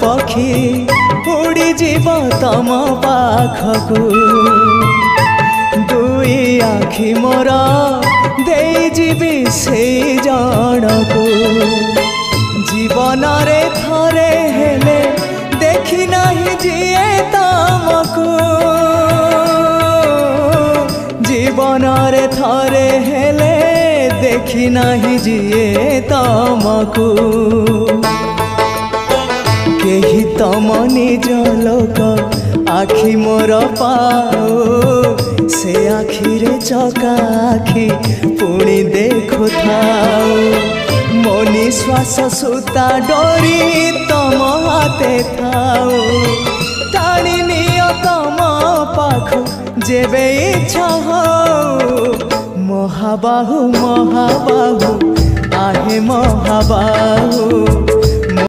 पक्षी उड़ी जीव तम पाखकू दुई आखि मोर देई जीवी से जनकू जीवन रे थरे हेले देखी नहीं जिए तमकू जीवन रे थरे हेले देखी नहीं जिए तमकू केही तम निज लोक आखि मोर पाओ से आखि रे चका आखि पुणी देखु थाओ मो निश्वास सुता डोरी तम हाथे थाओ टाणी नियो तम पाख जेबे इच्छा हो महाबाहु महाबाहु आहे महाबाहु